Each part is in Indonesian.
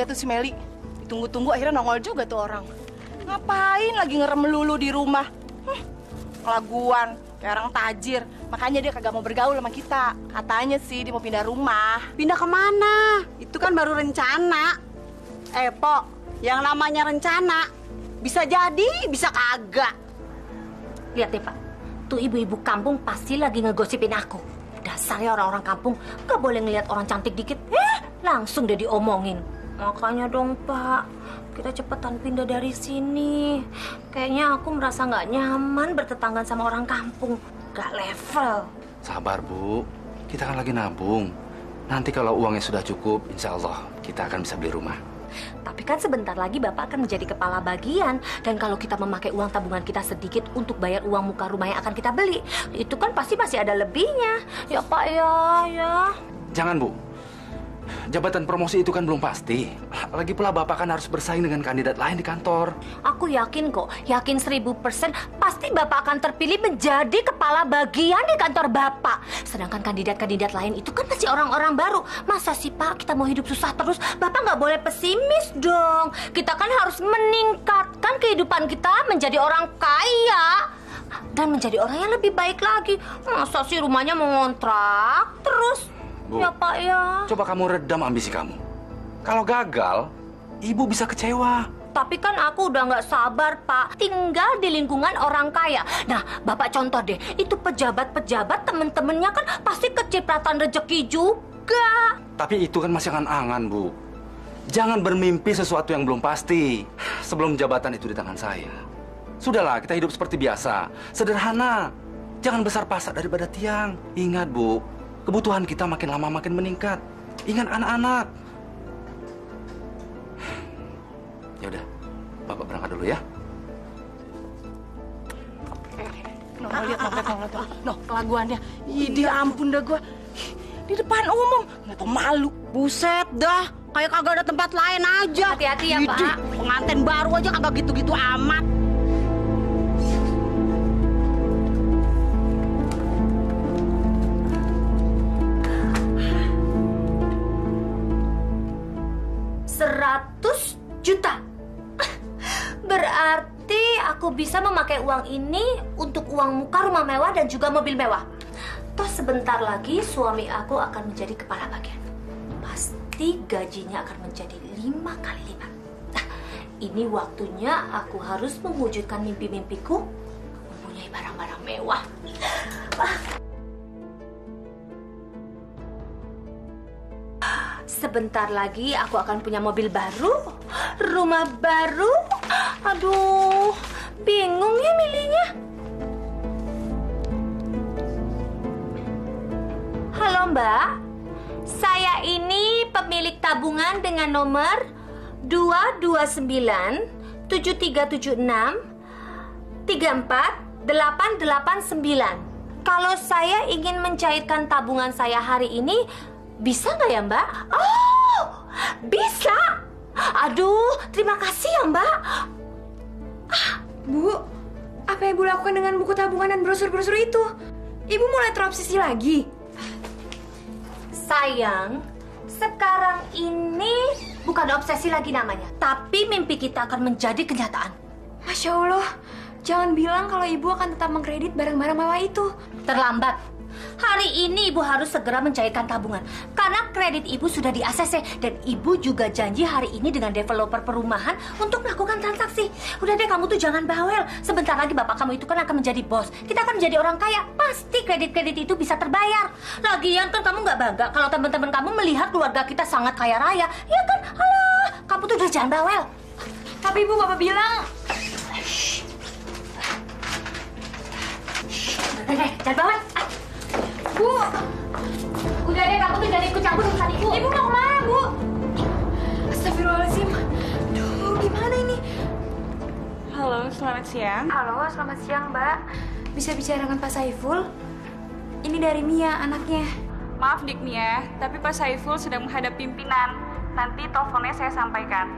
tuh si Meli. Ditunggu-tunggu akhirnya nongol juga tuh orang. Ngapain lagi ngerem melulu di rumah? Kelaguan, kayak orang tajir. Makanya dia kagak mau bergaul sama kita. Katanya sih dia mau pindah rumah. Pindah kemana? Itu kan baru rencana. Pok, yang namanya rencana bisa jadi, bisa kagak. Lihat deh, Pak. Tuh ibu-ibu kampung pasti lagi ngegosipin aku. Dasarnya orang-orang kampung gak boleh ngelihat orang cantik dikit. Langsung deh diomongin. Makanya dong, Pak. Kita cepetan pindah dari sini. Kayaknya aku merasa nggak nyaman bertetangga sama orang kampung. Gak level. Sabar, Bu. Kita kan lagi nabung. Nanti kalau uangnya sudah cukup, insya Allah kita akan bisa beli rumah. Tapi kan sebentar lagi Bapak akan menjadi kepala bagian. Dan kalau kita memakai uang tabungan kita sedikit untuk bayar uang muka rumah yang akan kita beli, itu kan pasti masih ada lebihnya. Ya Pak, ya. Jangan, Bu. Jabatan promosi itu kan belum pasti. Lagi pula Bapak kan harus bersaing dengan kandidat lain di kantor. Aku yakin kok, yakin 1000% pasti Bapak akan terpilih menjadi kepala bagian di kantor Bapak. Sedangkan kandidat-kandidat lain itu kan masih orang-orang baru. Masa sih Pak kita mau hidup susah terus? Bapak nggak boleh pesimis dong. Kita kan harus meningkatkan kehidupan kita menjadi orang kaya. Dan menjadi orang yang lebih baik lagi. Masa sih rumahnya mau ngontrak terus? Bu, ya Pak ya. Coba kamu redam ambisi kamu. Kalau gagal, Ibu bisa kecewa. Tapi kan aku udah nggak sabar, Pak. Tinggal di lingkungan orang kaya. Nah, Bapak contoh deh. Itu pejabat-pejabat temen-temennya kan pasti kecipratan rezeki juga. Tapi itu kan masih angan-angan, Bu. Jangan bermimpi sesuatu yang belum pasti. Sebelum jabatan itu di tangan saya. Sudahlah, kita hidup seperti biasa. Sederhana. Jangan besar pasak daripada tiang. Ingat, Bu. Kebutuhan kita makin lama makin meningkat. Ingat anak-anak. Ya udah, Bapak berangkat dulu ya. Lihat. Noh, kelaguannya. Ih, ampun dah gua. Di depan umum, nggak tau malu. Buset dah, kayak kagak ada tempat lain aja. Hati-hati ya, Idih, Pak. pengantin baru aja kagak gitu-gitu amat. Juta. Berarti aku bisa memakai uang ini untuk uang muka rumah mewah dan juga mobil mewah. Toh sebentar lagi suami aku akan menjadi kepala bagian. Pasti gajinya akan menjadi 5 kali lipat. Nah, ini waktunya aku harus mewujudkan mimpi-mimpiku mempunyai barang-barang mewah. Sebentar lagi aku akan punya mobil baru, rumah baru. Aduh, bingung ya milihnya. Halo Mbak, saya ini pemilik tabungan dengan nomor 229 7376 34889. Kalau saya ingin mencairkan tabungan saya hari ini, bisa nggak ya Mbak? Oh, bisa. Aduh, terima kasih ya Mbak. Bu, apa yang Ibu lakukan dengan buku tabungan dan brosur-brosur itu? Ibu mulai terobsesi lagi. Sayang, sekarang ini bukan obsesi lagi namanya, tapi mimpi kita akan menjadi kenyataan. Masya Allah, jangan bilang kalau Ibu akan tetap mengkredit barang-barang mewah itu. Terlambat. Hari ini Ibu harus segera mencairkan tabungan karena kredit Ibu sudah di ACC dan Ibu juga janji hari ini dengan developer perumahan untuk melakukan transaksi. Udah deh, kamu tuh jangan bawel. Sebentar lagi bapak kamu itu kan akan menjadi bos. Kita akan menjadi orang kaya. Pasti kredit-kredit itu bisa terbayar. Lagian kan kamu nggak bangga kalau teman-teman kamu melihat keluarga kita sangat kaya raya. Ya kan? Alah, kamu tuh udah jangan bawel. Tapi Ibu, Bapak bilang... Jangan bawel. Bu, Udah deh, kamu tuh jangan ikut campur urusan Ibu. Ibu mau kemana, Bu? Astagfirullahaladzim. Duh, gimana ini? Halo, selamat siang. Halo, selamat siang, Mbak. Bisa bicara dengan Pak Saiful? Ini dari Mia, anaknya. Maaf Dik Mia, tapi Pak Saiful sedang menghadap pimpinan. Nanti teleponnya saya sampaikan.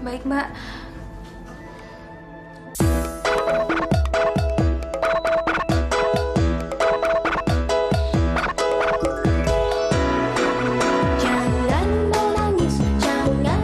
Baik, Mbak. Jangan menangis, jangan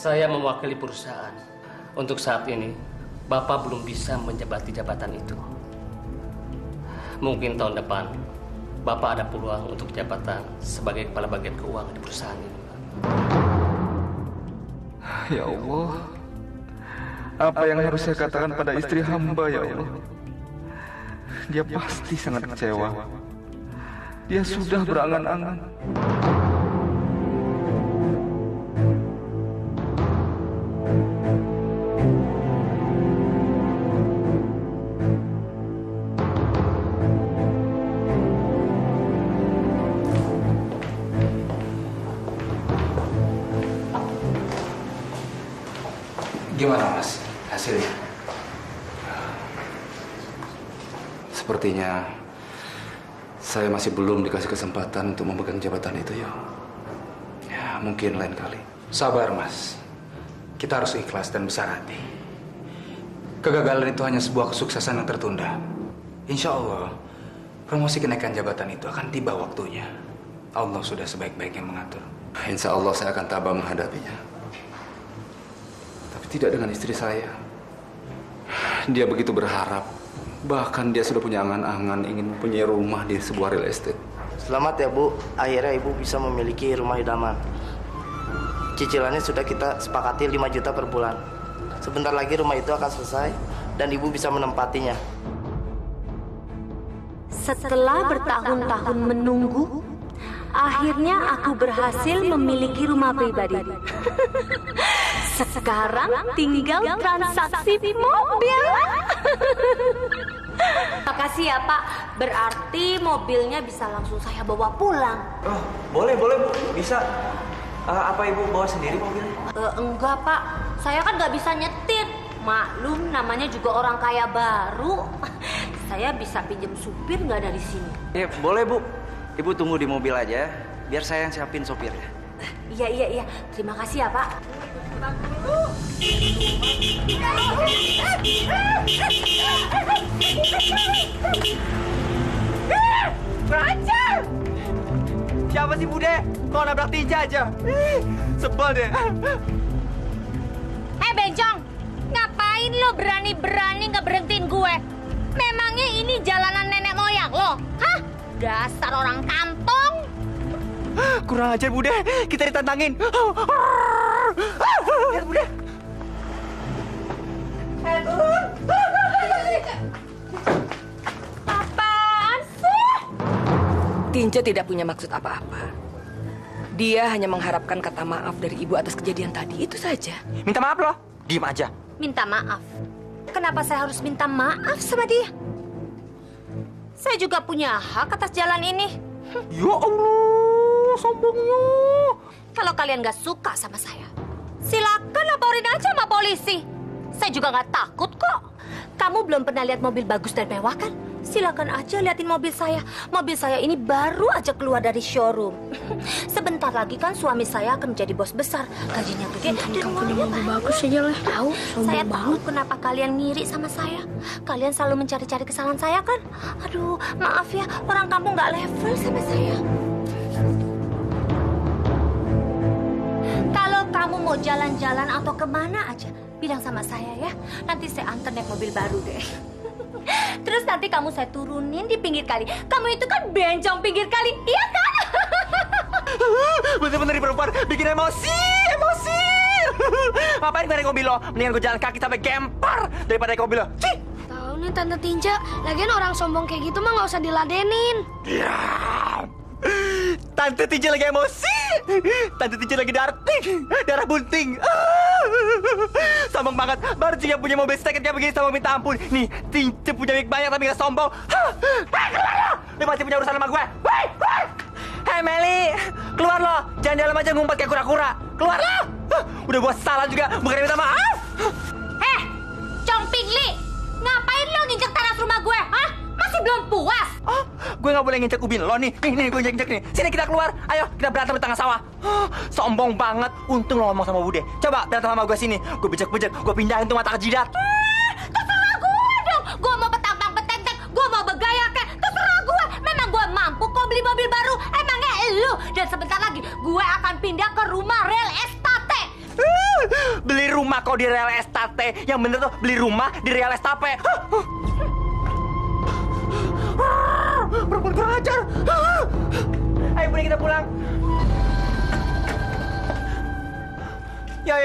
Saya mewakili perusahaan. Untuk saat ini, Bapak belum bisa menjabati jabatan itu. Mungkin tahun depan, Bapak ada peluang untuk jabatan sebagai kepala bagian keuangan di perusahaan ini. Ya Allah, apa yang harus saya katakan pada istri hamba, ya Allah? Dia pasti sangat kecewa. Dia sudah berangan-angan. Gimana Mas hasilnya? Sepertinya saya masih belum dikasih kesempatan untuk memegang jabatan itu ya. Ya mungkin lain kali. Sabar Mas. Kita harus ikhlas dan besar hati. Kegagalan itu hanya sebuah kesuksesan yang tertunda. Insya Allah promosi kenaikan jabatan itu akan tiba waktunya. Allah sudah sebaik-baiknya mengatur. Insya Allah saya akan tabah menghadapinya. Tidak dengan istri saya. Dia begitu berharap. Bahkan dia sudah punya angan-angan ingin mempunyai rumah di sebuah real estate. Selamat ya Bu, akhirnya Ibu bisa memiliki rumah idaman. Cicilannya sudah kita sepakati 5 juta per bulan. Sebentar lagi rumah itu akan selesai dan Ibu bisa menempatinya. Setelah bertahun-tahun menunggu, akhirnya aku berhasil memiliki rumah pribadi. Sekarang tinggal transaksi mobil. Makasih ya Pak, berarti mobilnya bisa langsung saya bawa pulang. Oh, boleh Bu, bisa. Apa Ibu bawa sendiri mobilnya? Enggak Pak, saya kan nggak bisa nyetir. Maklum, namanya juga orang kaya baru. Saya bisa pinjam supir nggak dari sini? Ya, boleh Bu. Ibu tunggu di mobil aja, biar saya yang siapin sopirnya. Iya. Terima kasih ya Pak. Berancang! Siapa sih Bude? Kau nabrak tinja aja. Sebel deh. Bencong, ngapain lo berani-berani ngeberhentiin gue? Memangnya ini jalanan nenek moyang lo? Hah? Dasar orang kampung. Kurang ajar Bude, kita ditantangin. Lihat Bude. Apaan sih? Tinja tidak punya maksud apa-apa. Dia hanya mengharapkan kata maaf dari ibu atas kejadian tadi, itu saja. Minta maaf loh. Diem aja. Minta maaf? Kenapa saya harus minta maaf sama dia? Saya juga punya hak atas jalan ini. Ya Allah, sombongnya. Kalau kalian gak suka sama saya, silakan laporin aja sama polisi. Saya juga gak takut kok. Kamu belum pernah lihat mobil bagus dan mewah kan? Silakan aja liatin mobil saya. Mobil saya ini baru aja keluar dari showroom. Sebentar lagi kan suami saya akan menjadi bos besar. Gajinya gede dan mobilnya bagus aja lah. Tahu? Saya tahu kenapa kalian ngiri sama saya. Kalian selalu mencari-cari kesalahan saya kan? Aduh, maaf ya, orang kampung nggak level sama saya. Kalau kamu mau jalan-jalan atau kemana aja, bilang sama saya ya. Nanti saya antar naik mobil baru deh. Terus nanti kamu saya turunin di pinggir kali. Kamu itu kan bencong pinggir kali, iya kan? Bener-bener perempuan bikin emosi. Ngapain naik mobil lo? Mendingan gue jalan kaki sampai gempar daripada naik mobil lo. Cih! Tahu nih Tante Tinja, lagian orang sombong kayak gitu mah nggak usah diladenin. Diam! Tante Tinja lagi emosi. Tante Tinja lagi darah bunting. Sombong banget. Baru juga punya mobil second kayak begini sama minta ampun. Nih, Tinja punya mic banyak tapi gak sombong. Hei, keluar lo! Lu masih punya urusan sama gue. Hei Meli, keluar lo. Jangan di dalam aja ngumpet kayak kura-kura. Keluar lo! Udah gua salah juga, bukan minta maaf. Cong Pingli, ngapain lo nginjek tanah rumah gue? Hah? Masih belum puas? Oh, gue nggak boleh nginjek ubin lo nih. Nih, gue injek nih. Sini kita keluar. Ayo, kita berantem di tengah sawah. Sombong banget. Untung lo ngomong sama Bude. Coba berantem sama gue sini. Gue bejek-bejek. Gue pindahin tuh mata ke jidat. Terserah gue dong. Gue mau petambang petenteng. Gue mau bergaya kek. Terserah gue. Memang gue mampu kok beli mobil baru. Emangnya elu. Dan sebentar lagi gue akan pindah ke rumah real estate. Beli rumah kok di real estate. Yang bener tuh beli rumah di real estate. Perempuan kurang ajar. Ayo Budi, kita pulang. Yo.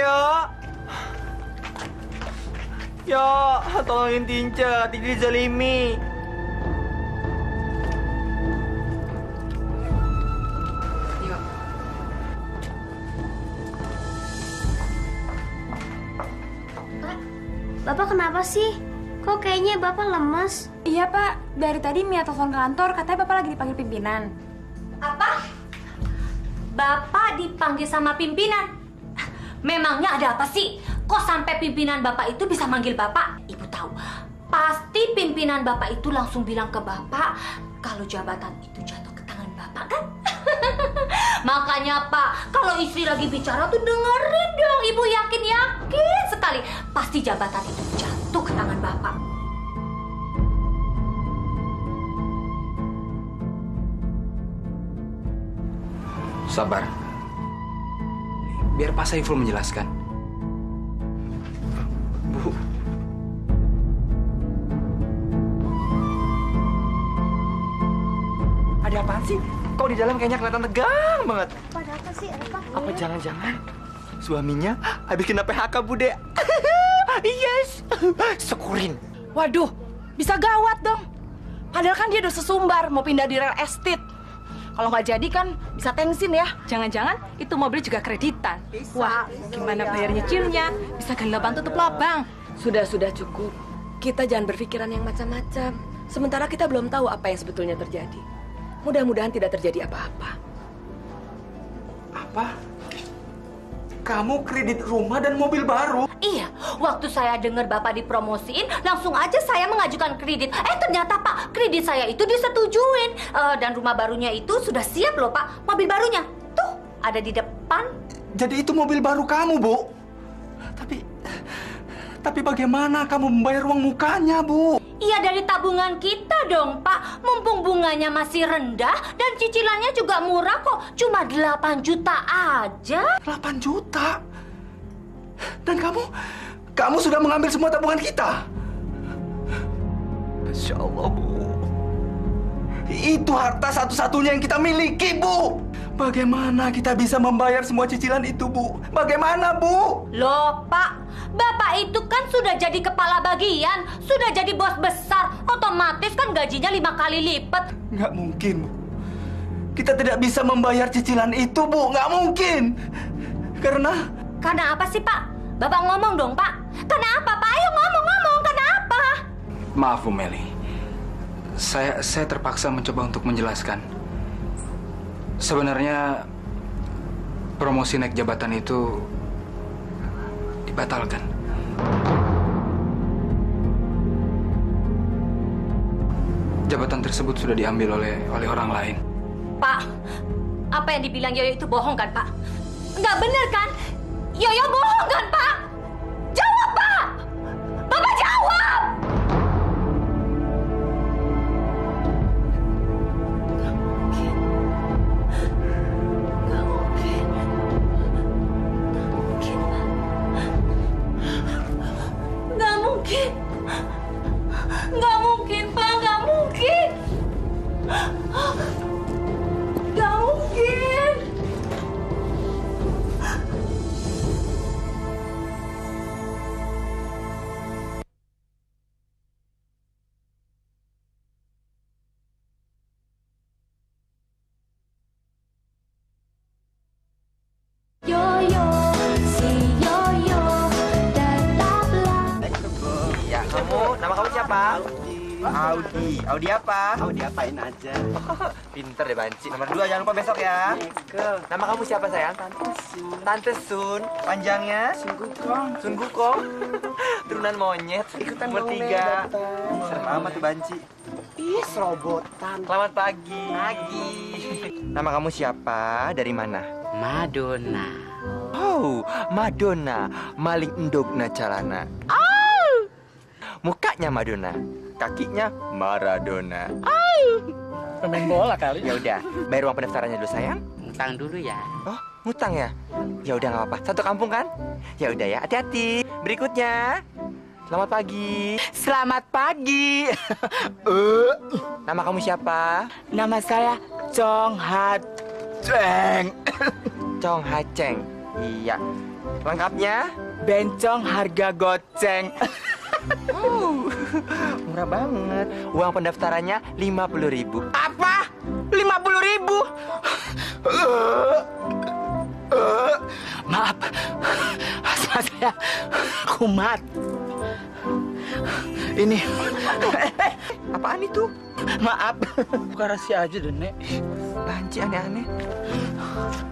Yo, tolongin Tinja dizalimi. Bapak kenapa sih? Kok kayaknya Bapak lemes? Iya Pak, dari tadi Mia telepon kantor katanya Bapak lagi dipanggil pimpinan. Apa? Bapak dipanggil sama pimpinan? Memangnya ada apa sih? Kok sampai pimpinan Bapak itu bisa manggil Bapak? Ibu tahu, pasti pimpinan Bapak itu langsung bilang ke Bapak kalau jabatan itu jatuh ke tangan Bapak, kan? Makanya Pak, kalau istri lagi bicara tuh dengerin dong. Ibu yakin sekali pasti jabatan itu jatuh ke tangan Bapak. Sabar. Biar Pak Saiful menjelaskan. Bu. Ada apaan sih? Kok di dalam kayaknya kelihatan tegang banget. Ada apa sih? Ada apa? Apa jangan-jangan suaminya habis kena PHK, Bude? Yes. Syukurin. Waduh, bisa gawat dong. Padahal kan dia udah sesumbar mau pindah di real estate. Kalau nggak jadi kan bisa tensin ya. Jangan-jangan itu mobil juga kreditan. Wah, gimana bayar nyicilnya? Bisa gelapan tutup lubang. Sudah cukup. Kita jangan berpikiran yang macam-macam. Sementara kita belum tahu apa yang sebetulnya terjadi. Mudah-mudahan tidak terjadi apa-apa. Apa? Kamu kredit rumah dan mobil baru? Iya, waktu saya dengar Bapak dipromosiin, langsung aja saya mengajukan kredit. Ternyata Pak, kredit saya itu disetujuin. Dan rumah barunya itu sudah siap loh Pak. Mobil barunya, tuh, ada di depan. Jadi itu mobil baru kamu, Bu? Tapi bagaimana kamu membayar uang mukanya, Bu? Iya, dari tabungan kita dong Pak. Mumpung bunganya masih rendah dan cicilannya juga murah kok. Cuma 8 juta aja. 8 juta? Dan kamu sudah mengambil semua tabungan kita? Masya Allah, Bu. Itu harta satu-satunya yang kita miliki, Bu. Bagaimana kita bisa membayar semua cicilan itu, Bu? Bagaimana, Bu? Loh, Pak. Bapak itu kan sudah jadi kepala bagian, sudah jadi bos besar. Otomatis kan gajinya 5 kali lipat. Nggak mungkin, Bu. Kita tidak bisa membayar cicilan itu, Bu. Nggak mungkin. Karena apa sih, Pak? Bapak ngomong dong, Pak. Karena apa, Pak? Ayo ngomong. Karena apa? Maaf, Bu Meli. Saya terpaksa mencoba untuk menjelaskan. Sebenarnya promosi naik jabatan itu dibatalkan. Jabatan tersebut sudah diambil oleh orang lain. Pak, apa yang dibilang Yoyo itu bohong kan, Pak? Nggak bener kan? Yoyo bohong kan, Pak? Jawab, Pak! Bapak jawab! Nggak mungkin, Pak. Nggak mungkin. Nggak mungkin. Yoyo, si Yoyo, tetaplah. Ya, nama kamu siapa? Audi. Audi apa? Audi apain aja. Pinter deh, Banci. Nomor 2 jangan lupa besok ya. Nama kamu siapa, sayang? Tante Sun. Panjangnya? Sun Gukong. Turunan monyet. Ikutan Nomor dong, 3. Beb. Serem amat tuh, Banci. Ih, serobotan. Selamat pagi. Nama kamu siapa? Dari mana? Madonna. Oh, Madonna. Maling endogna calana. Mukanya Madonna, kakinya Maradona. Pemain bola kali. Ya udah, bayar uang pendaftarannya dulu, sayang. ngutang dulu ya. Oh, ngutang ya? Ya udah nggak apa-apa. Satu kampung kan? Ya udah ya, hati-hati. Berikutnya. Selamat pagi. Selamat pagi. Nama kamu siapa? Nama saya Chong Haceng. Chong Haceng. Iya. Lengkapnya? Bencong harga goceng. Murah banget. Uang pendaftarannya 50.000. Apa? 50.000? Maaf. Asma saya kumat. Ini. Apaan itu? Maaf. Bukan rahasia aja deh, Nek. Banci aneh-aneh.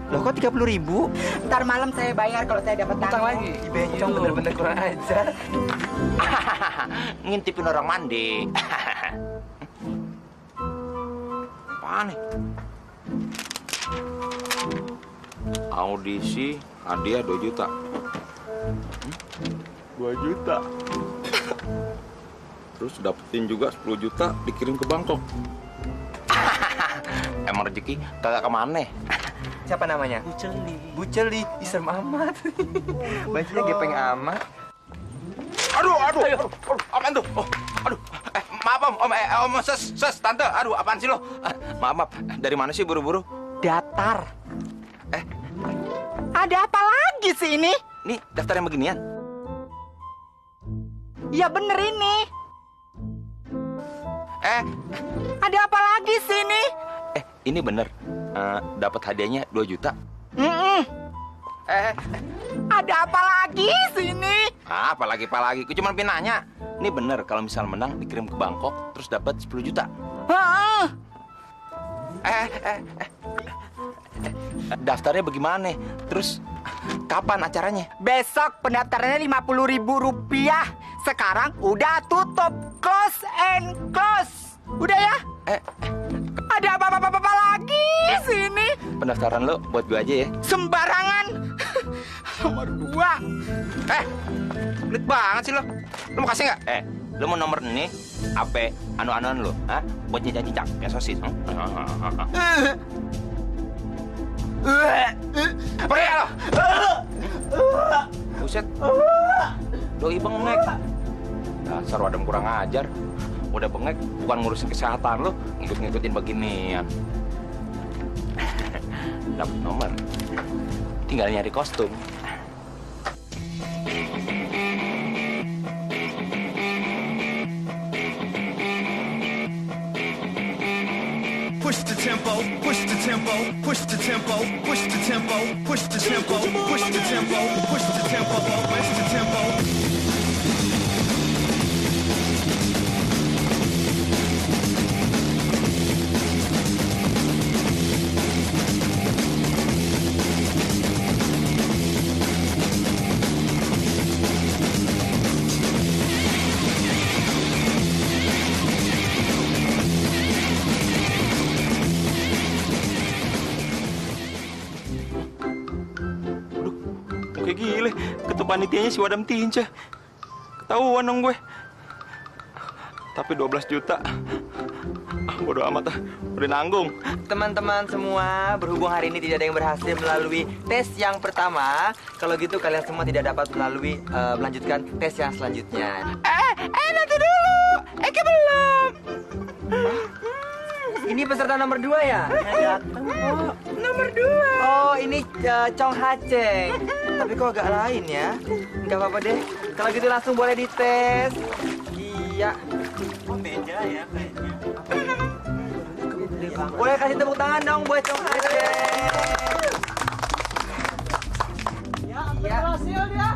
Loh kok 30.000? Ntar malam saya bayar kalau saya dapat utang lagi. Bencong bener-bener kurang ajar. Ngintipin orang mandi. Apaan nih? Audisi hadiah 2 juta. 2 juta. Terus dapetin juga 10 juta dikirim ke Bangkok. Emang rezeki kagak kemana? Siapa namanya? Buceli. Isem amat. Bajunya gepeng amat. Aduh. Apaan tuh? Oh, aduh. Maaf om, ses, tante. Aduh, apaan sih lo? Maaf. Dari mana sih buru-buru? Datar. Ada apa lagi sih ini? Nih, daftar yang beginian. Ya bener ini. Ada apa lagi sih ini? Ini bener. Dapat hadiahnya 2 juta. Ada apa lagi sih ini? Apalagi. Aku cuma pengen nanya. Ini bener kalau misal menang dikirim ke Bangkok terus dapat 10 juta. Daftarnya bagaimana? Terus kapan acaranya? Besok pendaftarannya 50.000 rupiah. Sekarang udah tutup. Close and close. Udah ya? Ada apa-apa lagi sini? Pendaftaran lo buat gue aja ya. Sembarangan. Nomor 2. Pelit banget sih lo. Lo mau kasih nggak? Lo mau nomor ini? Apa anu-anuan lo? Buat cicak-cicak kayak sosis. Pergi lo. Buset. Doi bengek. Dasar wadam kurang ajar. Udah bengek, bukan ngurusin kesehatan lo, ngikut-ngikutin beginian. Dapat nomor. Tinggal nyari kostum. Push the tempo, push the tempo, push the tempo, push the tempo, push the tempo, push the tempo, push the tempo, push the tempo. Kayak gile, ketua panitianya si Wadam Tinca. Ketahuan dong gue. Tapi 12 juta. Bodoh amat udah nanggung. Teman-teman semua, berhubung hari ini tidak ada yang berhasil melalui tes yang pertama, kalau gitu kalian semua tidak dapat melanjutkan tes yang selanjutnya. Nanti dulu. Belum. Ini peserta nomor 2 ya? Nomor 2. Oh, ini Chong Haceng. Tapi kok agak lain ya? Nggak apa-apa deh. Kalau gitu langsung boleh dites. Iya. Beda ya kayaknya. Boleh kasih tepuk tangan dong buat Chong Haceng. Ya, berhasil ya.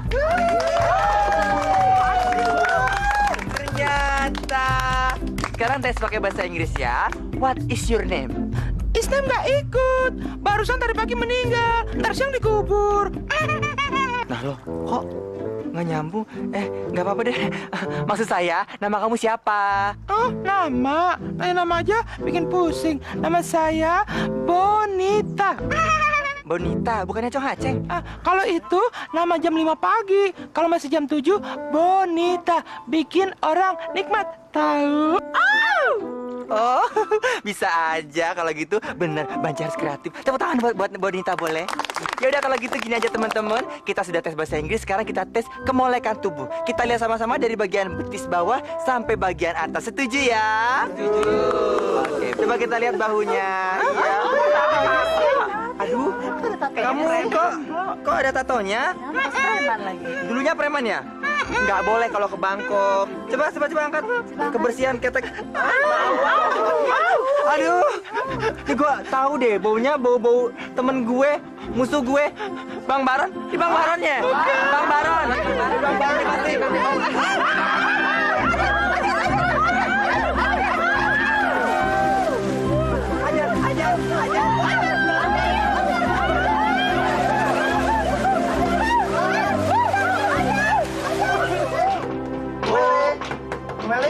Ternyata. Sekarang tes pakai bahasa Inggris ya. What is your name? Islam nggak ikut. Barusan tadi pagi meninggal. Ntar siang dikubur. Nah lo, kok nggak nyambung? Nggak apa-apa deh. Maksud saya, nama kamu siapa? Oh, nama? Nama aja bikin pusing. Nama saya Bonita. Bonita, bukannya Chong Haceng? Kalau itu nama jam 5 pagi. Kalau masih jam 7, Bonita. Bikin orang nikmat. Tahu? Oh, bisa aja kalau gitu. Bener, Banci harus kreatif. Tepuk tangan buat Nita boleh? Ya udah kalau gitu gini aja teman-teman. Kita sudah tes bahasa Inggris, sekarang kita tes kemolekan tubuh. Kita lihat sama-sama dari bagian betis bawah sampai bagian atas. Setuju ya? Setuju. Oke, coba kita lihat bahunya. Ya. Aduh, kamu kok ada tatonya? Preman lagi. Dulunya preman ya? Nggak boleh kalau ke Bangkok. Coba angkat. Kebersihan ketek. Aduh, ini gue tahu deh baunya bau temen gue, musuh gue, Bang Baron. Di Bang Baronnya, Bang Baron pasti.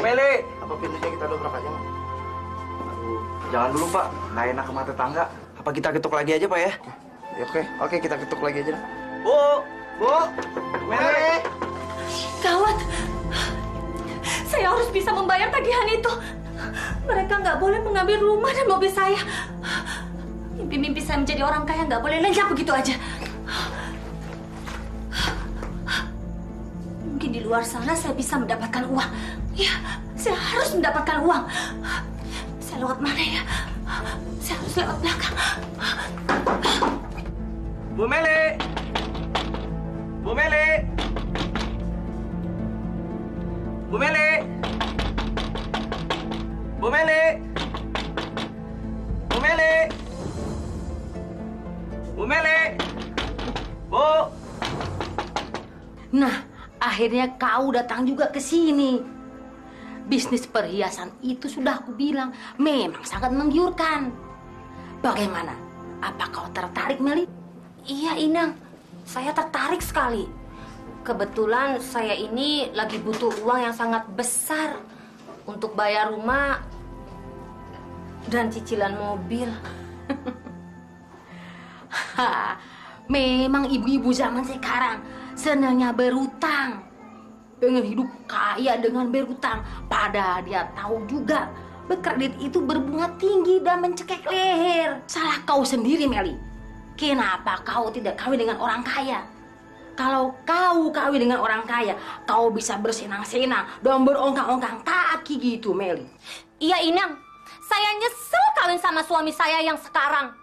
Meli, apa pintunya kita dobrak aja, Mak? Aduh, jangan dulu, Pak. Nggak enak ke mata tangga. Apa kita ketuk lagi aja, Pak ya? Oke, kita ketuk lagi aja. Bu, Meli. Gawat. Saya harus bisa membayar tagihan itu. Mereka nggak boleh mengambil rumah dan mobil saya. Mimpi-mimpi saya menjadi orang kaya nggak boleh lenyap begitu aja. Mungkin di luar sana saya bisa mendapatkan uang. Ya, saya harus mendapatkan uang. Saya lewat mana ya? Saya harus lewat belakang. Bu Meli. Bu Meli. Bu Meli. Bu Meli. Bu Meli. Bu Meli. Bu. Nah, akhirnya kau datang juga ke sini. Bisnis perhiasan itu sudah aku bilang memang sangat menggiurkan. Bagaimana? Apa kau tertarik, Meli? Iya, Inang. Saya tertarik sekali. Kebetulan saya ini lagi butuh uang yang sangat besar untuk bayar rumah dan cicilan mobil. Memang ibu-ibu zaman sekarang senangnya berutang. Pengen hidup kaya dengan berutang. Padahal dia tahu juga berkredit itu berbunga tinggi dan mencekik leher. Salah kau sendiri, Meli. Kenapa kau tidak kawin dengan orang kaya? Kalau kau kawin dengan orang kaya, kau bisa bersenang-senang dan berongkang-ongkang kaki gitu, Meli. Iya, Inang. Saya nyesel kawin sama suami saya yang sekarang.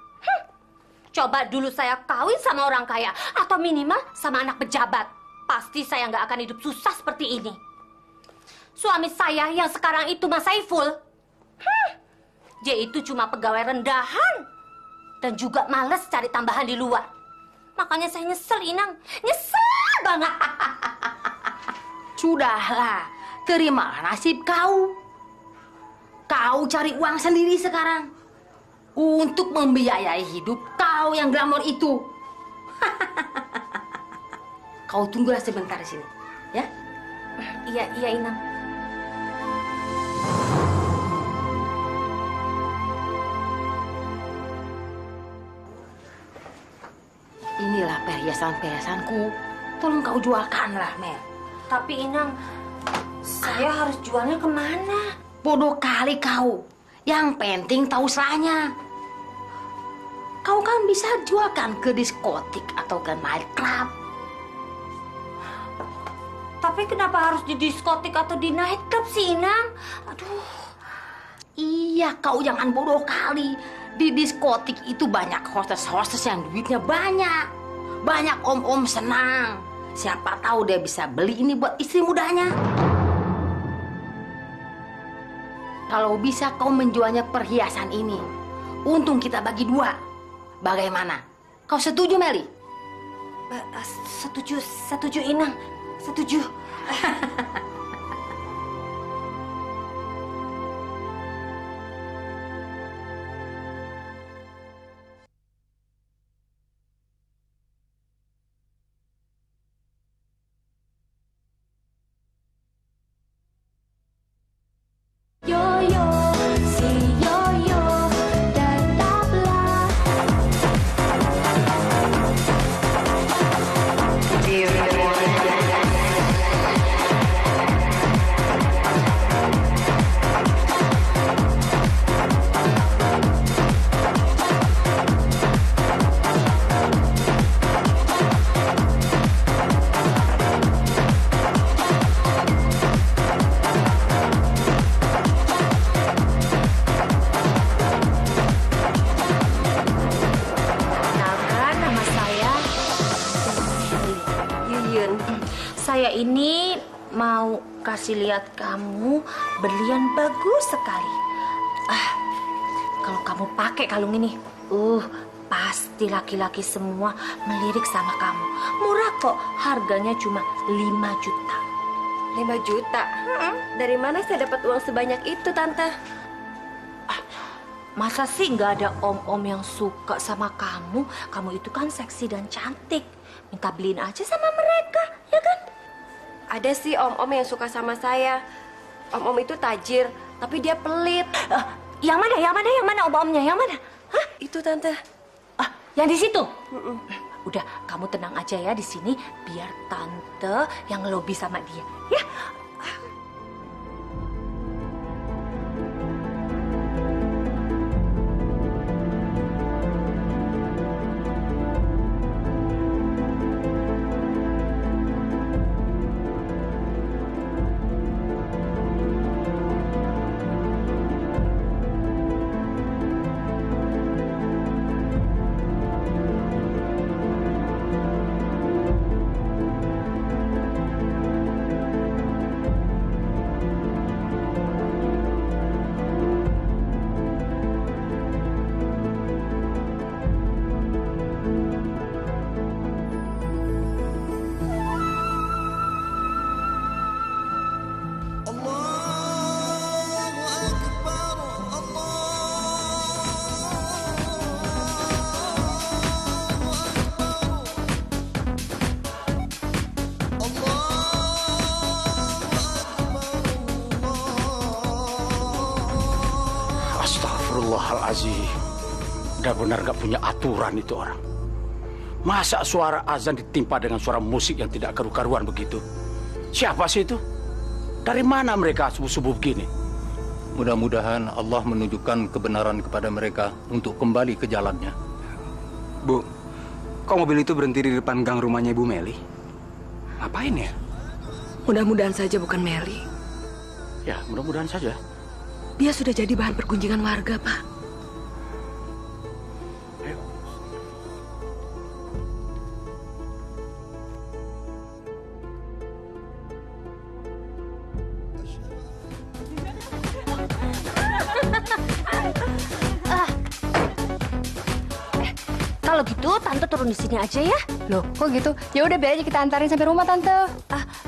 Coba dulu saya kawin sama orang kaya atau minimal sama anak pejabat. Pasti saya nggak akan hidup susah seperti ini. Suami saya yang sekarang itu Mas Saiful, dia itu cuma pegawai rendahan dan juga males cari tambahan di luar. Makanya saya nyesel, Inang. Nyesel banget. Sudahlah, terima nasib kau. Kau cari uang sendiri sekarang untuk membiayai hidup kau yang glamor itu. Kau tunggulah sebentar di sini, ya? Iya, Inang. Inilah perhiasan-perhiasanku. Tolong kau jualkanlah, Mel. Tapi Inang, saya harus jualnya kemana? Bodoh kali kau. Yang penting tahu selanya. Kau kan bisa jualkan ke diskotik atau ke nightclub. Tapi kenapa harus di diskotik atau di nightclub sih, Inang? Aduh. Iya, kau jangan bodoh kali. Di diskotik itu banyak hostess-hostess yang duitnya banyak. Banyak om-om senang. Siapa tahu dia bisa beli ini buat istri mudanya. Kalau bisa kau menjualnya perhiasan ini, untung kita bagi dua. Bagaimana? Kau setuju, Meli? Setuju, Inang. Setuju. kasih lihat kamu berlian bagus sekali. Kalau kamu pakai kalung ini, pasti laki-laki semua melirik sama kamu. Murah kok, harganya cuma 5 juta. 5 juta? Dari mana saya dapat uang sebanyak itu, Tante? Masa sih nggak ada om-om yang suka sama kamu? Kamu itu kan seksi dan cantik. Minta beliin aja sama mereka, ya kan? Ada sih om-om yang suka sama saya. Om-om itu tajir, tapi dia pelit. Yang mana om-omnya? Yang mana? Hah? Itu, Tante. Yang di situ? Udah, kamu tenang aja ya di sini, biar Tante yang ngelobi sama dia, ya? Astagfirullahaladzim. Benar-benar gak punya aturan itu orang. Masa suara azan ditimpa dengan suara musik yang tidak karu-karuan begitu? Siapa sih itu? Dari mana mereka subuh-subuh begini? Mudah-mudahan Allah menunjukkan kebenaran kepada mereka untuk kembali ke jalannya. Bu, kok mobil itu berhenti di depan gang rumahnya Ibu Meli? Ngapain ya? Mudah-mudahan saja bukan Meli. Ya, mudah-mudahan saja. Dia sudah jadi bahan pergunjingan warga, Pak. Kalau gitu, Tante turun di sini aja ya. Loh, kok gitu? Ya udah biar aja kita antarin sampai rumah Tante.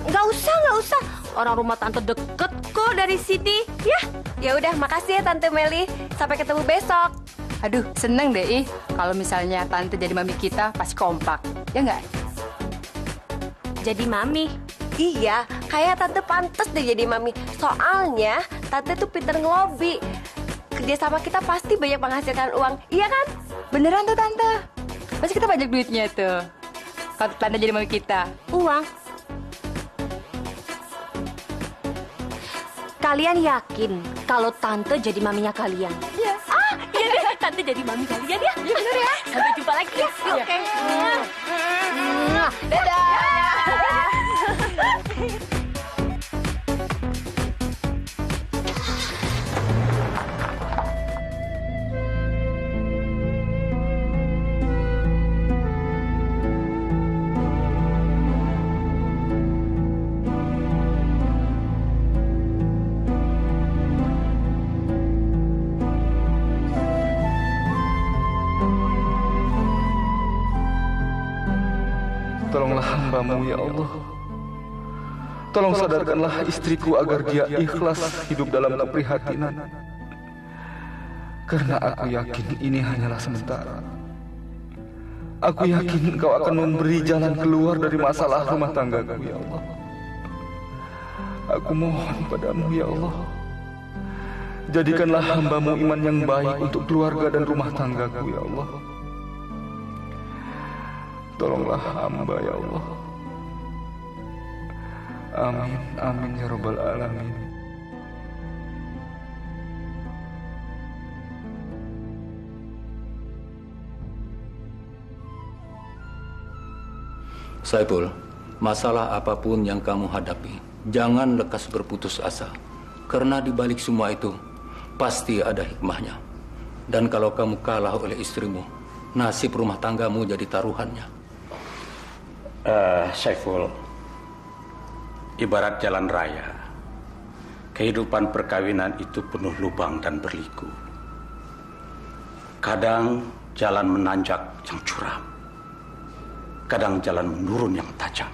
Nggak usah. Orang rumah Tante deket kok dari sini, ya. Ya udah, makasih ya Tante Meli. Sampai ketemu besok. Aduh, seneng deh kalau misalnya Tante jadi mami kita pasti kompak. Ya nggak? Jadi mami? Iya, kayak Tante pantas deh jadi mami. Soalnya Tante tuh pinter ngelobi. Kerja sama kita pasti banyak menghasilkan uang, iya kan? Beneran tuh Tante. Pasti kita banyak duitnya tuh. Kalau Tante jadi mami kita. Uang? Kalian yakin kalau Tante jadi maminya kalian? Iya. Iya deh, Tante jadi mami kalian ya. Iya bener ya. Sampai jumpa lagi ya. Oke. Dadah. Tolonglah hamba-Mu ya Allah. Tolong sadarkanlah istriku agar dia ikhlas hidup dalam keprihatinan. Karena aku yakin ini hanyalah sementara. Aku yakin Engkau akan memberi jalan keluar dari masalah rumah tanggaku ya Allah. Aku mohon padamu ya Allah. Jadikanlah hamba-Mu iman yang baik untuk keluarga dan rumah tanggaku ya Allah. Tolonglah hamba ya Allah. Amin, amin ya Rabbal Alamin. Saiful, masalah apapun yang kamu hadapi, jangan lekas berputus asa. Karena di balik semua itu, pasti ada hikmahnya. Dan kalau kamu kalah oleh istrimu, nasib rumah tanggamu jadi taruhannya. Saiful, ibarat jalan raya. kehidupan perkawinan itu penuh lubang dan berliku. Kadang jalan menanjak yang curam, kadang jalan menurun yang tajam.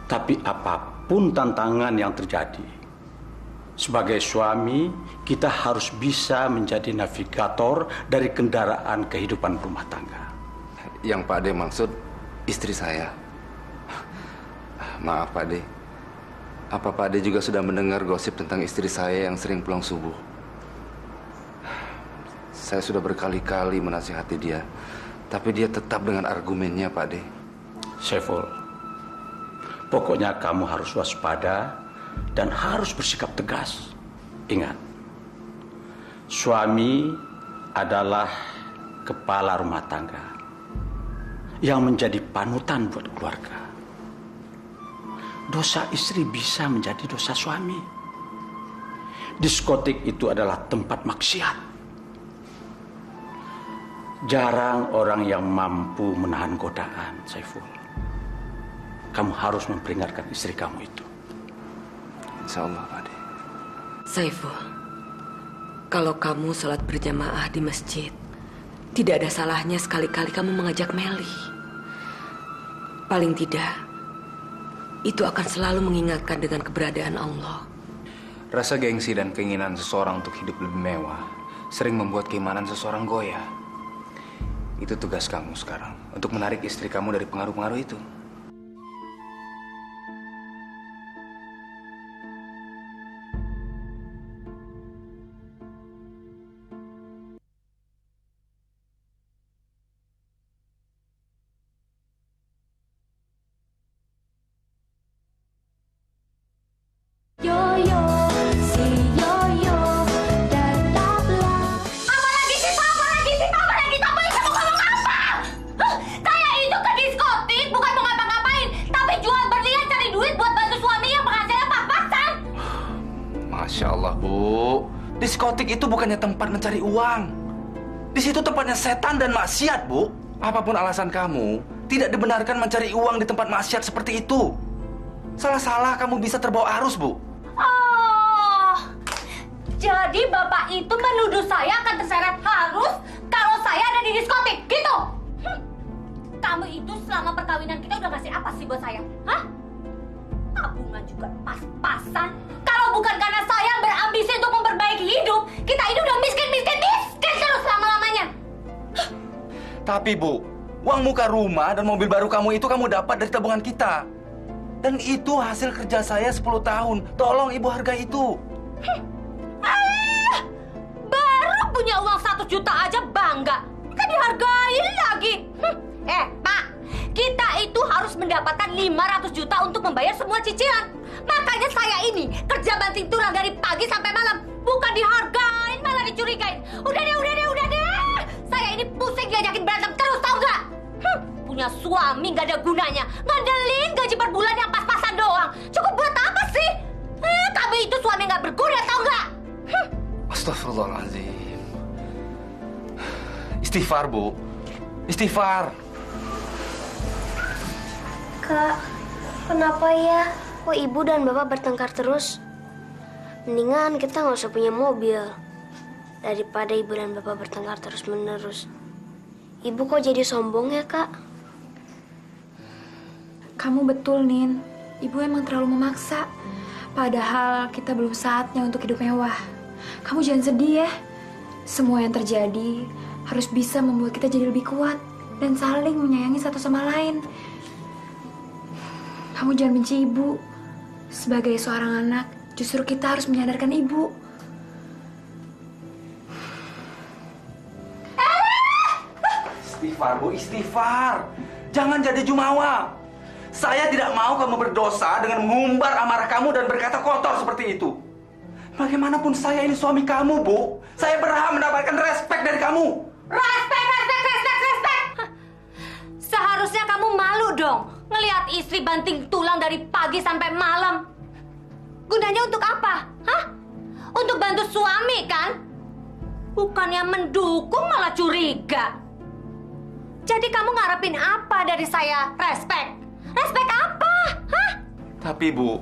Tapi apapun tantangan yang terjadi, sebagai suami kita harus bisa menjadi navigator dari kendaraan kehidupan rumah tangga. Yang Pak De maksud istri saya. Maaf Pak De. Apa Pak De juga sudah mendengar gosip tentang istri saya yang sering pulang subuh? Saya sudah berkali-kali menasihati dia, tapi dia tetap dengan argumennya Pak De. Saiful, pokoknya kamu harus waspada dan harus bersikap tegas. Ingat, suami adalah kepala rumah tangga yang menjadi panutan buat keluarga. Dosa istri bisa menjadi dosa suami. Diskotik itu adalah tempat maksiat. Jarang orang yang mampu menahan godaan, Saiful. Kamu harus memperingatkan istri kamu itu. Insya Allah, Pak De. Saiful, kalau kamu sholat berjamaah di masjid, tidak ada salahnya sekali-kali kamu mengajak Meli. Paling tidak, itu akan selalu mengingatkan dengan keberadaan Allah. Rasa gengsi dan keinginan seseorang untuk hidup lebih mewah sering membuat keimanan seseorang goyah. Itu tugas kamu sekarang, untuk menarik istri kamu dari pengaruh-pengaruh itu. Masya Allah, Bu. Diskotik itu bukannya tempat mencari uang. Di situ tempatnya setan dan maksiat, Bu. Apapun alasan kamu, tidak dibenarkan mencari uang di tempat maksiat seperti itu. Salah-salah kamu bisa terbawa arus, Bu. Oh, jadi Bapak itu menuduh saya akan terseret arus kalau saya ada di diskotik, gitu? Kamu itu selama perkawinan kita udah ngasih apa sih buat saya? Hah? Tabungan juga pas-pasan. Kalau bukan karena saya berambisi untuk memperbaiki hidup, kita ini udah miskin terus selama-lamanya. Tapi Bu, uang muka rumah dan mobil baru kamu itu kamu dapat dari tabungan kita. Dan itu hasil kerja saya 10 tahun. Tolong Ibu hargai itu. Baru punya uang 1 juta aja bangga. Kan dihargain lagi. Pak, kita itu harus mendapatkan 500 juta untuk membayar semua cicilan. Makanya saya ini kerja banting tulang dari pagi sampai malam. Bukan dihargain, malah dicurigain. Udah deh. Saya ini pusing diajakin berantem terus, tau nggak? Punya suami nggak ada gunanya. Ngandelin gaji per bulan yang pas-pasan doang. Cukup buat apa sih? Kamu itu suami nggak berguna, tau nggak? Astagfirullahaladzim. Istighfar, Bu. Istighfar. Kak, kenapa ya? Kok ibu dan bapak bertengkar terus? Mendingan kita nggak usah punya mobil daripada ibu dan bapak bertengkar terus-menerus. Ibu kok jadi sombong ya, Kak? Kamu betul, Nin. Ibu emang terlalu memaksa. Padahal kita belum saatnya untuk hidup mewah. Kamu jangan sedih ya. Semua yang terjadi harus bisa membuat kita jadi lebih kuat dan saling menyayangi satu sama lain. Kamu jangan benci ibu. Sebagai seorang anak, justru kita harus menyadarkan ibu. Istighfar, Bu, istighfar. Jangan jadi jumawa. Saya tidak mau kamu berdosa dengan mengumbar amarah kamu dan berkata kotor seperti itu. Bagaimanapun saya ini suami kamu, Bu. Saya berhak mendapatkan respek dari kamu. Respek. Seharusnya kamu malu dong ngelihat istri banting tulang dari pagi sampai malam. Gunanya untuk apa? Hah? Untuk bantu suami kan? Bukannya mendukung malah curiga. Jadi kamu ngarepin apa dari saya? Respek? Respek apa? Hah? Tapi Bu,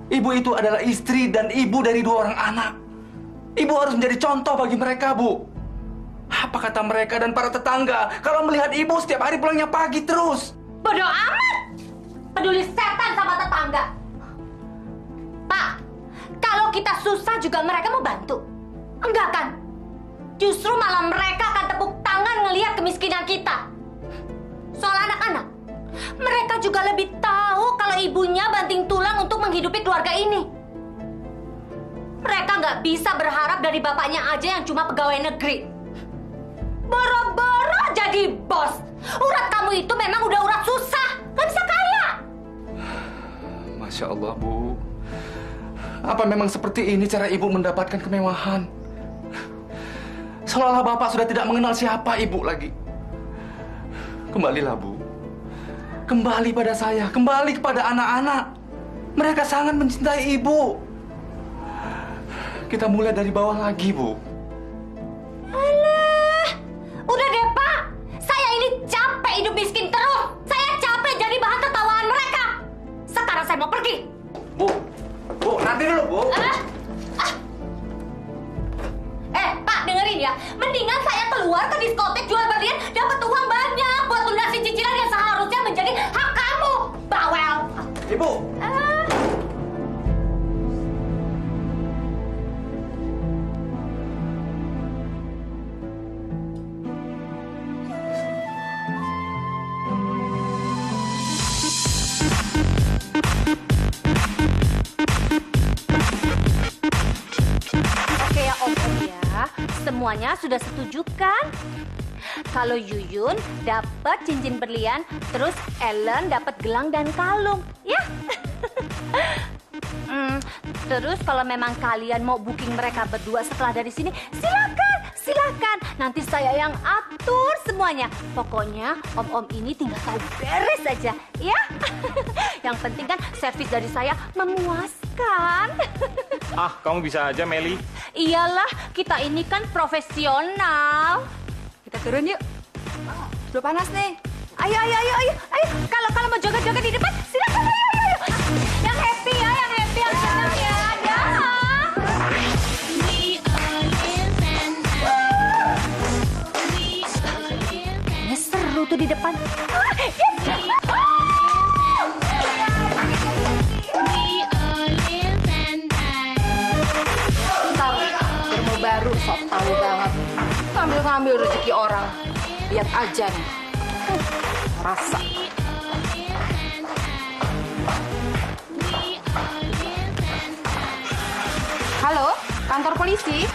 Ibu itu adalah istri dan ibu dari 2 orang anak. Ibu harus menjadi contoh bagi mereka, Bu. Apa kata mereka dan para tetangga kalau melihat ibu setiap hari pulangnya pagi terus? Bodoh amat! Peduli setan sama tetangga. Pak, kalau kita susah juga mereka mau bantu. Enggak kan? Justru malah mereka akan tepuk tangan ngelihat kemiskinan kita. Soal anak-anak, mereka juga lebih tahu kalau ibunya banting tulang untuk menghidupi keluarga ini. Mereka nggak bisa berharap dari bapaknya aja yang cuma pegawai negeri. Boro-boro jadi bos. Urat kamu itu memang udah urat susah, nggak bisa kaya. Masya Allah, Bu. Apa memang seperti ini cara ibu mendapatkan kemewahan? Seolah-olah bapak sudah tidak mengenal siapa ibu lagi. Kembalilah, Bu. Kembali pada saya, kembali kepada anak-anak. Mereka sangat mencintai ibu. Kita mulai dari bawah lagi, Bu. Alah, udah deh, Pak. Saya ini capek hidup miskin terus. Saya capek jadi bahan tertawaan mereka. Sekarang saya mau pergi. Bu, nanti dulu, Bu. Pak, dengerin ya. Mendingan saya keluar ke diskotek jual berlian, dapat uang banyak buat lunasi cicilan yang seharusnya menjadi hak kamu. Bawel. Ibu. Oke ya, Om ya. Semuanya sudah setuju kan? Kalau Yuyun dapat cincin berlian, terus Ellen dapat gelang dan kalung, ya? Terus kalau memang kalian mau booking mereka berdua setelah dari sini, silakan, silakan. Nanti saya yang atur semuanya. Pokoknya om-om ini tinggal tahu beres saja, ya? Yang penting kan servis dari saya memuaskan. Ah, kamu bisa aja, Meli. Iyalah, kita ini kan profesional. Kita turun yuk. Udah panas nih. Ayo. Kalau mau joget-joget di depan, silakan. Ayo. Yang happy ya, yang senang ya. Kayaknya seru tuh di depan. Ilmu baru, sok tahu banget. Ngambil rezeki orang. Lihat aja nih. Rasa. Halo, kantor polisi.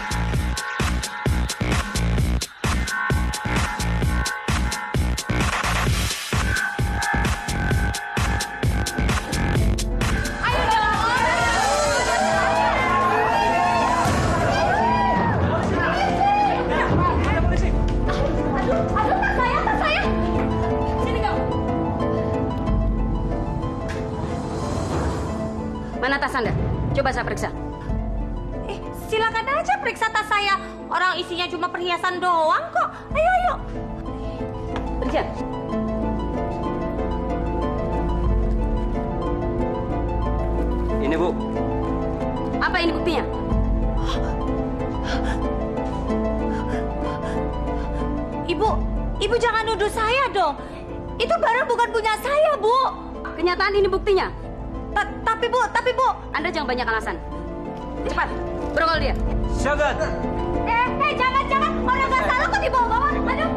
Mana tas Anda? Coba saya periksa. Silakan aja periksa tas saya. Orang isinya cuma perhiasan doang kok. Ayo. Periksa. Ini, Bu. Apa ini buktinya? Ibu jangan nuduh saya dong. Itu barang bukan punya saya, Bu. Kenyataan ini buktinya. Tapi Bu. Anda jangan banyak alasan. Cepat, berokol dia. Jangan. Jangan. Orang nggak salah kok dibawa-bawa. Aduh.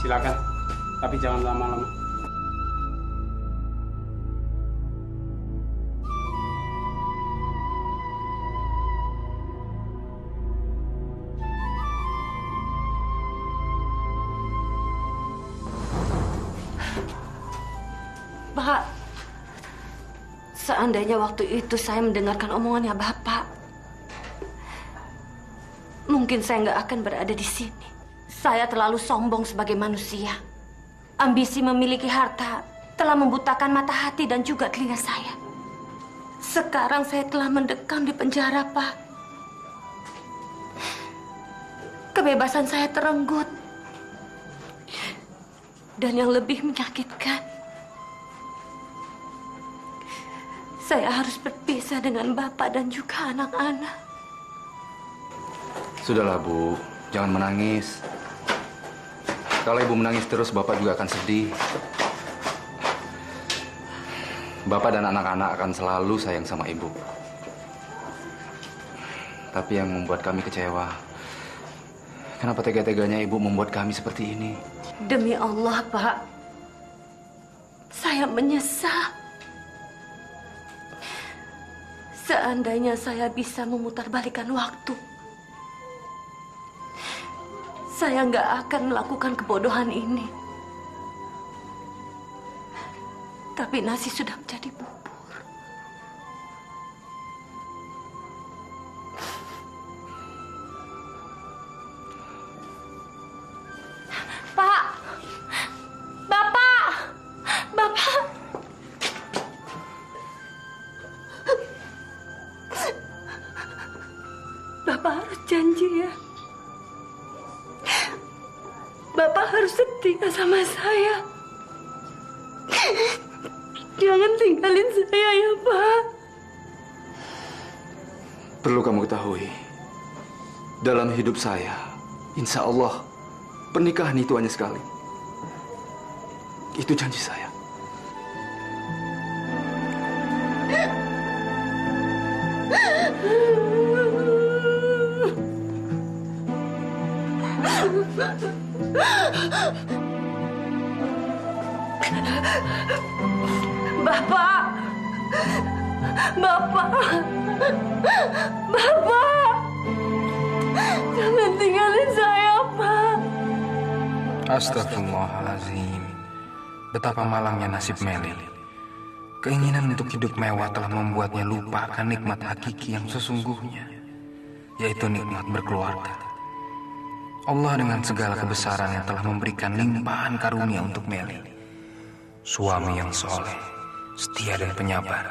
Silakan, tapi jangan lama-lama. Pak, seandainya waktu itu saya mendengarkan omongannya Bapak, mungkin saya nggak akan berada di sini. Saya terlalu sombong sebagai manusia. Ambisi memiliki harta telah membutakan mata hati dan juga telinga saya. Sekarang saya telah mendekam di penjara, Pak. Kebebasan saya terenggut. Dan yang lebih menyakitkan, saya harus berpisah dengan Bapak dan juga anak-anak. Sudahlah, Bu. Jangan menangis. Kalau Ibu menangis terus, Bapak juga akan sedih. Bapak dan anak-anak akan selalu sayang sama Ibu. Tapi yang membuat kami kecewa, kenapa tega-teganya Ibu membuat kami seperti ini? Demi Allah, Pak. Saya menyesal. Seandainya saya bisa memutarbalikkan waktu, saya nggak akan melakukan kebodohan ini. Tapi nasi sudah menjadi bubur. Pak! Bapak! Bapak! Bapak harus janji ya. Bapak harus setia sama saya. Jangan tinggalin saya ya, Pak. Perlu kamu ketahui, dalam hidup saya, insya Allah, pernikahan itu hanya sekali. Itu janji saya. Bapak! Bapak! Bapak! Jangan tinggalin saya, Pak. Astagfirullahaladzim. Betapa malangnya nasib Meli. Keinginan untuk hidup mewah telah membuatnya lupa akan nikmat hakiki yang sesungguhnya, yaitu nikmat berkeluarga. Allah dengan segala kebesaran yang telah memberikan limpahan karunia untuk Meli. Suami yang soleh, setia dan penyabar,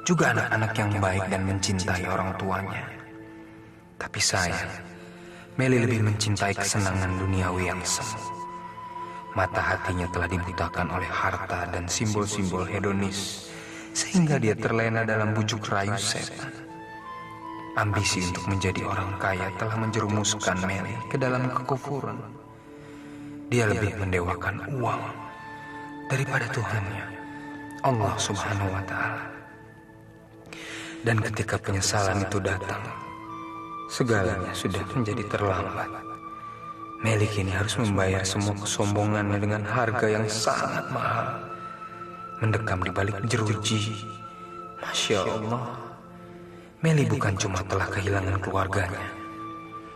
juga anak-anak yang baik dan mencintai orang tuanya. Tapi sayang, Meli lebih mencintai kesenangan duniawi yang semu. Mata hatinya telah dibutakan oleh harta dan simbol-simbol hedonis, sehingga dia terlena dalam bujuk rayu setan. Ambisi untuk menjadi orang kaya telah menjerumuskan Meli ke dalam kekufuran. Dia lebih mendewakan uang daripada Tuhannya, Allah Subhanahu wa Ta'ala. Dan ketika penyesalan itu datang, segalanya sudah menjadi terlambat. Meli kini harus membayar semua kesombongannya dengan harga yang sangat mahal. Mendekam di balik jeruji. Masya Allah. Meli bukan cuma telah kehilangan keluarganya,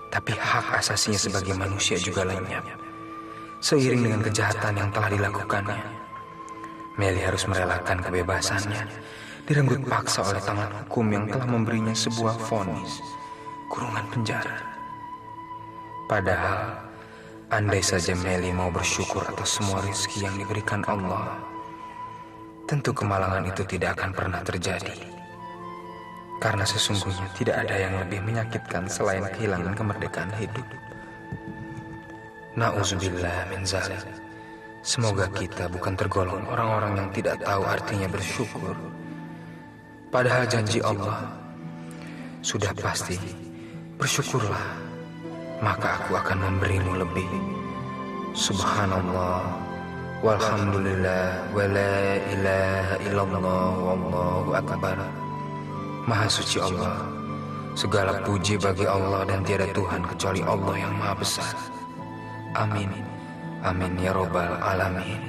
tapi hak asasinya sebagai manusia juga lenyap. Seiring dengan kejahatan yang telah dilakukannya, Meli harus merelakan kebebasannya, direnggut paksa oleh tangan hukum yang telah memberinya sebuah vonis, kurungan penjara. Padahal, andai saja Meli mau bersyukur atas semua rezeki yang diberikan Allah, tentu kemalangan itu tidak akan pernah terjadi. Karena sesungguhnya tidak ada yang lebih menyakitkan selain kehilangan kemerdekaan hidup. Na'udzubillah min zalik. Semoga kita bukan tergolong orang-orang yang tidak tahu artinya bersyukur. Padahal janji Allah sudah pasti, bersyukurlah, maka aku akan memberimu lebih. Subhanallah, walhamdulillah, wa la ilaha illallah, wallahu akbar. Maha suci Allah, segala puji bagi Allah dan tiada Tuhan kecuali Allah yang maha besar. Amin, amin ya robbal alamin.